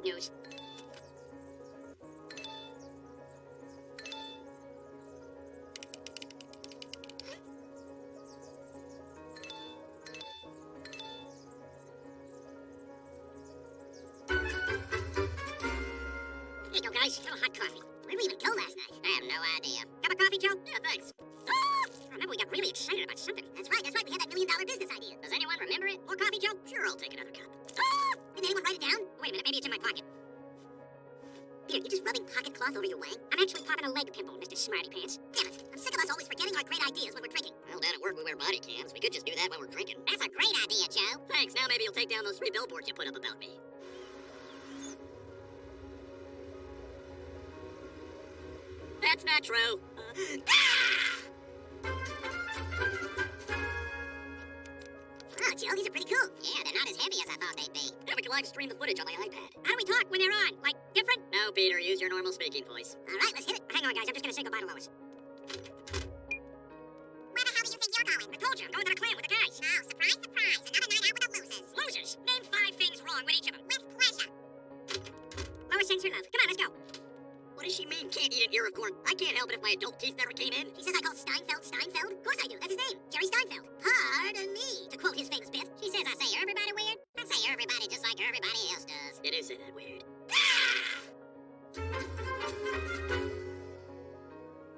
news. Here you go, guys. A little hot coffee. Where did we even go last night? I have no idea. Cup of coffee, Joe? Yeah, thanks. I remember we got really excited about something. That's right. We had that $1 million business idea. Does anyone remember it? More coffee, Joe? Sure, I'll take another cup. Did anyone write it down? Wait a minute, maybe it's in my pocket. Peter, you just rubbing pocket cloth over your wang? I'm actually popping a leg pimple, Mr. Smarty Pants. Damn it, I'm sick of us always forgetting our great ideas when we're drinking. Well, down at work we wear body cams. We could just do that when we're drinking. That's a great idea, Joe. Thanks, now maybe you'll take down those 3 billboards you put up about me. That's not true. Oh, Joe, these are pretty cool. Yeah, they're not as heavy as I thought they'd be. Yeah, we can live stream the footage on my iPad. How do we talk when they're on? Like, different? No, Peter, use your normal speaking voice. All right, let's hit it. Hang on, guys, I'm just gonna say goodbye to Lois. Where the hell do you think you're going? I told you, I'm going to the clan with the guys. Oh, surprise, surprise. Another night out with the losers. Losers? Name 5 things wrong with each of them. With pleasure. Lois sends her love. Come on, let's go. What does she mean, can't eat an ear of corn? I can't help it if my adult teeth never came in. She says I call Steinfeld Steinfeld? Of course I do. That's his name. Jerry Steinfeld. Pardon me, to quote his famous bit. She says I say everybody weird. I say everybody just like everybody else does. It is that weird.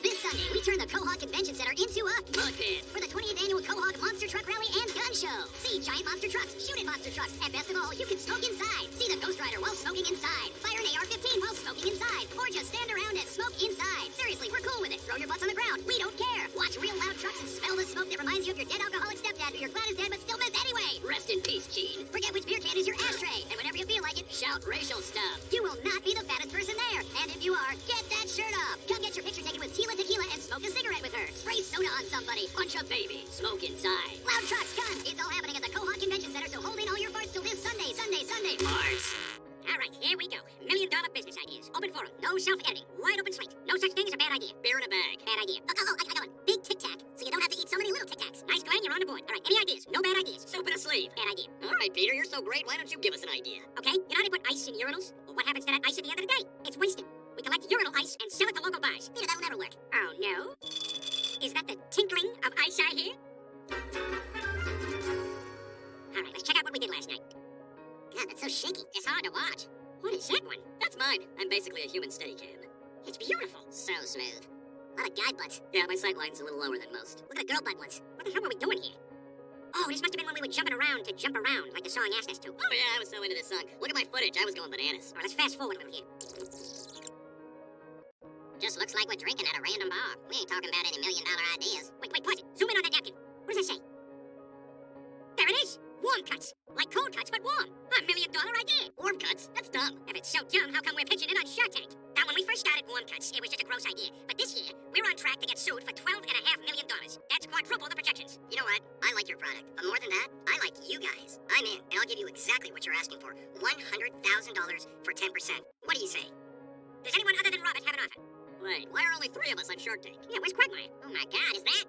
This Sunday, we turn the Quahog Convention Center into a mud pit for the 20th annual Quahog Monster Truck Rally and Gun Show. See giant monster trucks, shoot at monster trucks, and best of all, you can smoke inside. See the Ghost Rider while smoking inside. Fire an AR-15 while smoking inside. Or just stand around and smoke inside. Seriously, we're cool with it. Throw your butts on the ground. We don't care. Watch real loud trucks and smell the smoke that reminds you of your dead alcoholic stepdad who you're glad is dead but still miss anyway. Rest in peace, Gene. Forget which beer can is your ashtray. And whenever you feel like it, shout racial stuff. You will not be the fattest person there. And if you are, get that shirt off. Come get your picture taken with Tila Tequila and smoke a cigarette with her. Spray soda on somebody. Punch a baby. Smoke inside. Loud trucks, guns. It's all happening at the Quahog Convention Center, so hold in all your farts till this Sunday. Farts. All right, here we go. $1 million business ideas. Open forum. No self-editing. Wide open slate. No such thing as a bad idea. Beer in a bag. Bad idea. I got one. Big Tic Tac, so you don't have to eat so many little Tic Tacs. Nice, Glenn. You're on the board. All right, any ideas? No bad ideas. Soup in a sleeve. Bad idea. All right, Peter, you're so great. Why don't you give us an idea? Okay, you know how they put ice in urinals? Well, what happens to that ice at the end of the day? It's wasted. We collect urinal ice and sell it to local bars. Peter, that'll never work. Oh, no? Is that the tinkling of ice I hear? All right, let's check out what we did last night. God, that's so shaky. It's hard to watch. What is that one? That's mine. I'm basically a human Steadicam. It's beautiful. So smooth. A lot of guy butts. Yeah, my sight line's a little lower than most. Look at the girl butt ones. What the hell were we doing here? Oh, this must have been when we were jumping around to jump around, like the song asked us to. Oh yeah, I was so into this song. Look at my footage. I was going bananas. All right, let's fast forward a little here. Just looks like we're drinking at a random bar. We ain't talking about any $1 million ideas. Wait, pause it. Zoom in on that napkin. What does that say? There it is. Warm cuts. Like cold cuts, but warm. $1 million idea. Warm cuts? That's dumb. If it's so dumb, how come we're pitching it on Shark Tank? Now, when we first started Warm Cuts, it was just a gross idea. But this year, we're on track to get sued for $12.5 million. That's quadruple the projections. You know what? I like your product. But more than that, I like you guys. I'm in, and I'll give you exactly what you're asking for. $100,000 for 10%. What do you say? Does anyone other than Robert have an offer? Wait, why are only 3 of us on Shark Tank? Yeah, where's Quagmire? Oh my God, is that?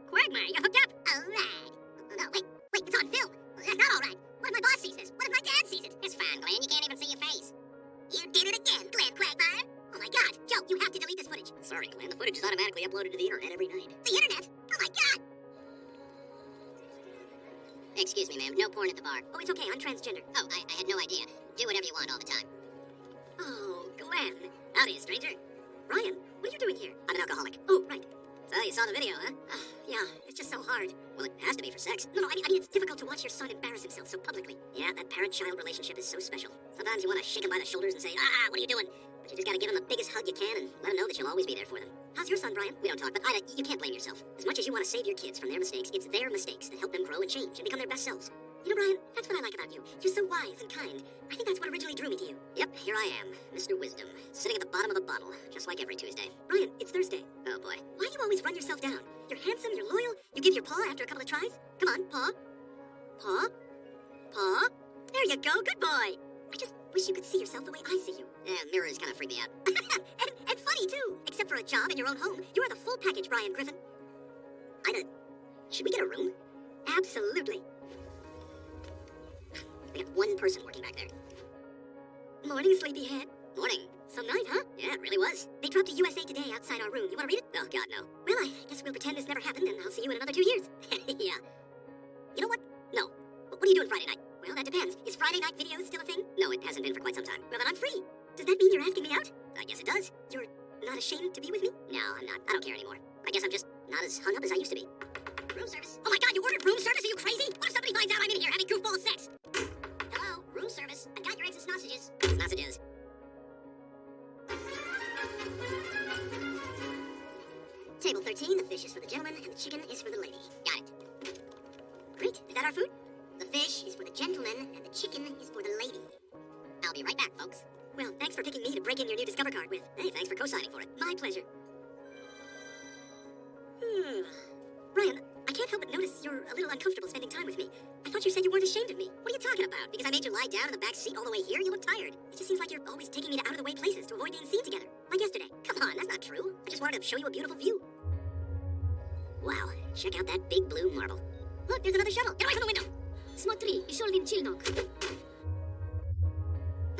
Quagmire, you hooked up? All right. No, wait, it's on film. That's not all right. What if my boss sees this? What if my dad sees it? It's fine, Glenn. You can't even see your face. You did it again, Glenn Quagmire. Oh my God, Joe, you have to delete this footage. Sorry, Glenn. The footage is automatically uploaded to the internet every night. The internet? Oh my God. Excuse me, ma'am. No porn at the bar. Oh, it's okay. I'm transgender. Oh, I had no idea. Do whatever you want all the time. Oh, Glenn. Howdy, stranger. Ryan, what are you doing here? I'm an alcoholic. Oh, right. So you saw the video, huh? Yeah, it's just so hard. Well, it has to be for sex. No, I mean it's difficult to watch your son embarrass himself so publicly. Yeah, that parent-child relationship is so special. Sometimes you want to shake him by the shoulders and say, what are you doing? But you just gotta give him the biggest hug you can and let him know that you'll always be there for them. How's your son, Brian? We don't talk, but Ida, you can't blame yourself. As much as you want to save your kids from their mistakes, it's their mistakes that help them grow and change and become their best selves. You know, Brian, that's what I like about you. You're so wise and kind. I think that's what originally drew me to you. Yep, here I am, Mr. Wisdom, sitting at the bottom of the bottle, just like every Tuesday. Brian, it's Thursday. Oh, boy. Why do you always run yourself down? You're handsome, you're loyal, you give your paw after a couple of tries. Come on, paw. Paw. Paw. There you go, good boy. I just wish you could see yourself the way I see you. Yeah, mirrors kind of freak me out. and funny, too. Except for a job in your own home. You are the full package, Brian Griffin. Ida, should we get a room? Absolutely. We got one person working back there. Morning, sleepyhead. Morning. Some night, huh? Yeah, it really was. They dropped a USA Today outside our room. You want to read it? Oh, God, no. Well, I guess we'll pretend this never happened, and I'll see you in another 2 years. Yeah. You know what? No. What are you doing Friday night? Well, that depends. Is Friday night video still a thing? No, it hasn't been for quite some time. Well, then I'm free. Does that mean you're asking me out? I guess it does. You're not ashamed to be with me? No, I'm not. I don't care anymore. I guess I'm just not as hung up as I used to be. Room service. Oh my God, you ordered room service? Are you crazy? What if somebody finds out I'm in here having goofball sex? Hello, room service. I got your eggs and sausages. Sausages. Table 13, the fish is for the gentleman and the chicken is for the lady. Got it. Great. Is that our food? The fish is for the gentleman and the chicken is for the lady. I'll be right back, folks. Well, thanks for picking me to break in your new Discover card with. Hey, thanks for co-signing for it. My pleasure. Brian, I can't help but notice you're a little uncomfortable spending time with me. I thought you said you weren't ashamed of me. What are you talking about? Because I made you lie down in the back seat all the way here? You look tired. It just seems like you're always taking me to out-of-the-way places to avoid being seen together. Like yesterday. Come on, that's not true. I just wanted to show you a beautiful view. Wow, check out that big blue marble. Look, there's another shuttle. Get away from the window. Смотри, еще один челнок.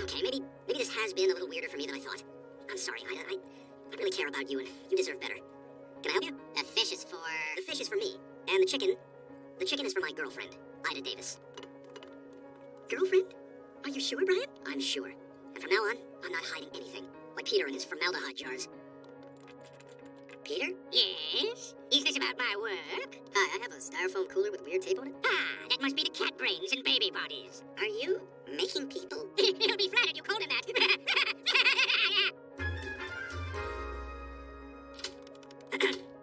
Okay, maybe this has been a little weirder for me than I thought. I'm sorry, Ida. I really care about you, and you deserve better. Can I help you? The fish is for me. And the chicken is for my girlfriend, Ida Davis. Girlfriend? Are you sure, Brian? I'm sure. And from now on, I'm not hiding anything. Like Peter and his formaldehyde jars. Peter? Yes? Is this about my work? Hi, I have a styrofoam cooler with weird tape on it. Ah, that must be the cat brains and baby bodies. Are you making people? He'll be flattered you called him that.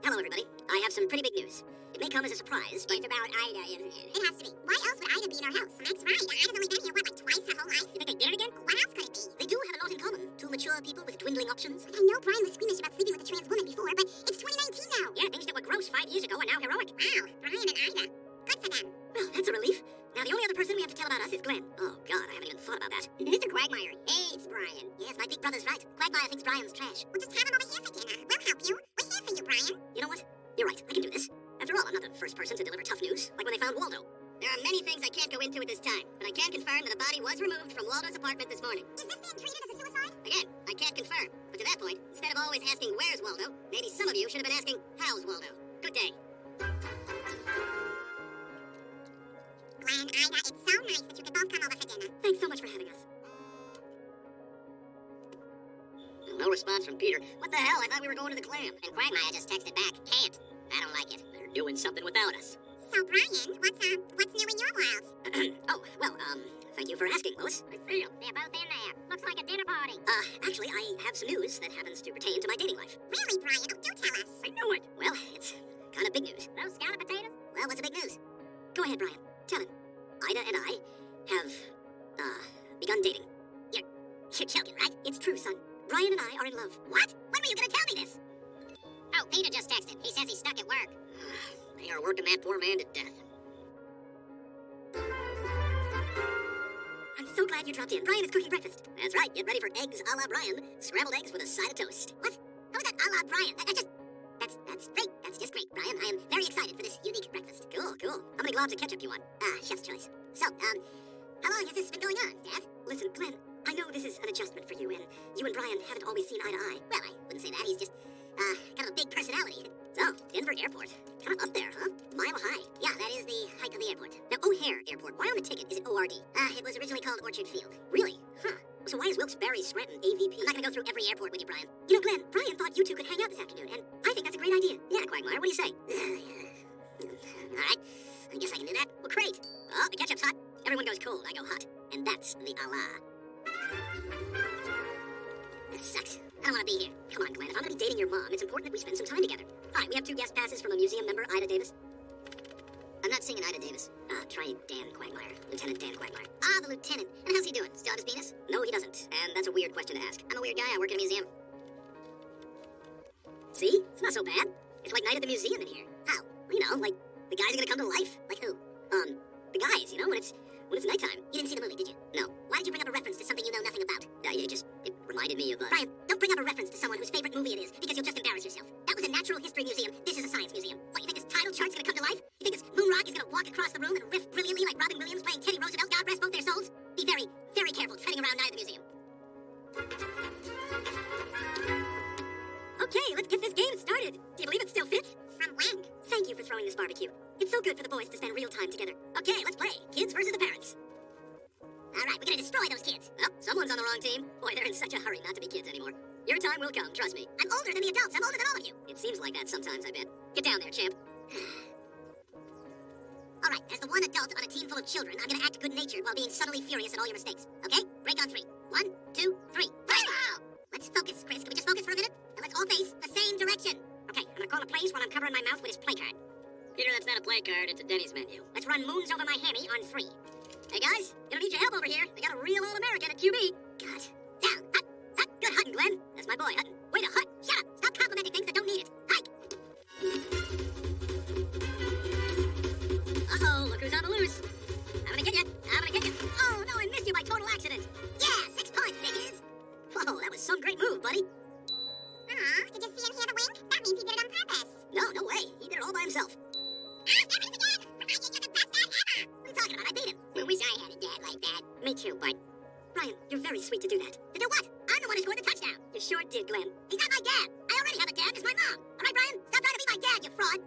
Hello, everybody. I have some pretty big news. It may come as a surprise, but... It's about Ida, isn't it? It has to be. Why else would Ida be in our house? That's right. Ida's only been here, like twice her whole life? You think they did it again? What else could it be? They do have a lot in common. Two mature people with dwindling options. I know Brian was squeamish about sleeping with a trans woman before, but it's 2019 now. Yeah, things that were gross 5 years ago are now heroic. Wow, Brian and Ida. Good for them. Well, that's a relief. Now, the only other person we have to tell about us is Glenn. Oh, God, I haven't even thought about that. Mr. Quagmire hates Brian. Yes, my big brother's right. Quagmire thinks Brian's trash. We'll just have him over here for dinner. We'll help you. We're here for you, Brian. You know what? You're right. I can do this. After all, I'm not the first person to deliver tough news, like when they found Waldo. There are many things I can't go into at this time, but I can confirm that a body was removed from Waldo's apartment this morning. Is this being treated as a suicide? Again, I can't confirm. But to that point, instead of always asking, where's Waldo, maybe some of you should have been asking, how's Waldo? Good day. Glenn, Ida, it's so nice that you could both come over for dinner. Thanks so much for having us. No response from Peter. What the hell? I thought we were going to the clam. And Quagmire just texted back, can't. I don't like it. They're doing something without us. So, Brian, what's new in your world? Oh, well, thank you for asking, Lois. I see 'em. They're both in there. Looks like a dinner party. Actually, I have some news that happens to pertain to my dating life. Really, Brian? Oh, do tell us. I know it. Well, it's kind of big news. Those scallop potatoes? Well, what's the big news? Go ahead, Brian. Tell him. Ida and I have, begun dating. You're joking, right? It's true, son. Brian and I are in love. What? When were you gonna tell me this? Oh, Peter just texted. He says he's stuck at work. They are working that poor man to death. I'm so glad you dropped in. Brian is cooking breakfast. That's right. Get ready for eggs a la Brian. Scrambled eggs with a side of toast. What? How is that a la Brian? That's great. That's just great, Brian. I am very excited for this unique breakfast. Cool. How many globs of ketchup do you want? Chef's choice. So, how long has this been going on, Dad? Listen, Glenn, I know this is an adjustment for you, and you and Brian haven't always seen eye to eye. Well, I wouldn't say that. He's just, kind of a big personality. So, Denver Airport. Kind of up there, huh? Mile high. Yeah, that is the height of the airport. Now, O'Hare Airport. Why on the ticket is it ORD? It was originally called Orchard Field. Really? Huh. So why is Wilkes-Barre Scranton AVP? I'm not gonna go through every airport with you, Brian. You know, Glenn, Brian thought you two could hang out this afternoon, and I think that's a great idea. Yeah, Quagmire, what do you say? All right. I guess I can do that. Well, great. Oh, the ketchup's hot. Everyone goes cold. I go hot. And that's the Allah. This sucks. I don't want to be here. Come on, Glenn. If I'm going to be dating your mom, it's important that we spend some time together. All right, we have 2 guest passes from a museum member, Ida Davis. I'm not singing Ida Davis. Try Dan Quagmire. Lieutenant Dan Quagmire. Ah, the lieutenant. And how's he doing? Still have his penis? No, he doesn't. And that's a weird question to ask. I'm a weird guy. I work in a museum. See? It's not so bad. It's like night at the museum in here. How? Well, you know, like, the guys are going to come to life. Like who? The guys, you know, when it's nighttime. You didn't see the movie, did you? No. Why did you bring up a reference to something you know nothing about? It reminded me of, Brian, don't bring up a reference to someone whose favorite movie it is, because you'll just embarrass yourself. That was a natural history museum. This is a science museum. What, you think this title chart's gonna come to life? You think this moon rock is gonna walk across the room and riff brilliantly like Robin Williams playing Teddy Roosevelt, God rest both their souls? Be very, very careful treading around night at the museum. enjoying this barbecue. It's so good for the boys to spend real time together. Okay, let's play. Kids versus the parents. All right, we're gonna destroy those kids. Oh, someone's on the wrong team. Boy, they're in such a hurry not to be kids anymore. Your time will come, trust me. I'm older than the adults. I'm older than all of you. It seems like that sometimes, I bet. Get down there, champ. All right, as the one adult on a team full of children, I'm gonna act good-natured while being subtly furious at all your mistakes. Okay? Break on 3. 1, 2, 3. Break! Let's focus, Chris. Can we just focus for a minute? And let's all face the same direction. Okay, I'm gonna call a place while I'm covering my mouth with his play card. Peter, that's not a play card. It's a Denny's menu. Let's run moons over my hammy on 3. Hey, guys. Gonna need your help over here. They got a real All-American at QB. God. Down. Hut. Hut. Good hunting, Glenn. That's my boy, Hutton. Way to hut. Shut up. Stop complimenting things that don't need it. Hike. Uh-oh. Look who's on the loose. I'm gonna get you. I'm gonna get you. Oh, no, I missed you by total accident. Yeah, 6 points, bitches. Whoa, that was some great move, buddy. Aw, did you see him hear the wink? That means he did it on purpose. No, no way. He did it all by himself. Ah, there it is again! Brian, you're the best dad ever! What are you talking about? I beat him. I wish I had a dad like that. Me too, bud. Brian, you're very sweet to do that. To do what? I'm the one who scored the touchdown. You sure did, Glenn. He's not my dad. I already have a dad. It's my mom. All right, Brian? Stop trying to be my dad, you fraud.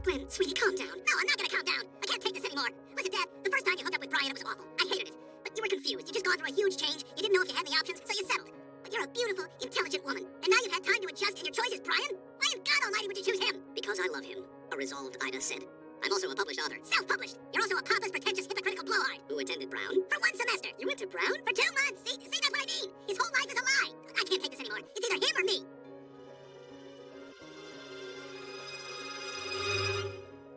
Glenn, sweetie, calm down. No, I'm not gonna calm down. I can't take this anymore. Listen, Dad, the first time you hooked up with Brian, it was awful. I hated it. But you were confused. You just gone through a huge change. You didn't know if you had any options, so you settled. But you're a beautiful, intelligent woman. And now you've had time to adjust, and your choice is Brian? Why in God Almighty would you choose him? Because I love him, a resolved Ida said. I'm also a published author. Self-published. You're also a pompous, pretentious, hypocritical blowhard. Who attended Brown? For 1 semester. You went to Brown? For 2 months. See, that's what I mean. His whole life is a lie. I can't take this anymore. It's either him or me.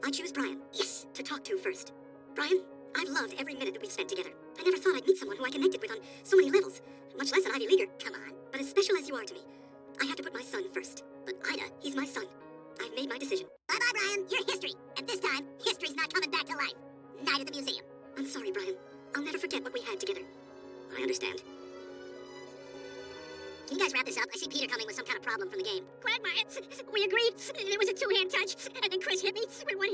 I choose Brian. Yes. To talk to first. Brian, I've loved every minute that we've spent together. I never thought I'd meet someone who I connected with on so many levels, much less an Ivy Leaguer. Come on. But as special as you are to me, I have to put my son first. But Ida, he's my son. I've made my decision. Bye-bye, Brian. You're history. And this time, history's not coming back to life. Night at the museum. I'm sorry, Brian. I'll never forget what we had together. I understand. Can you guys wrap this up? I see Peter coming with some kind of problem from the game. Quagmire, we agreed. It was a 2-hand touch, and then Chris hit me with 1 hand.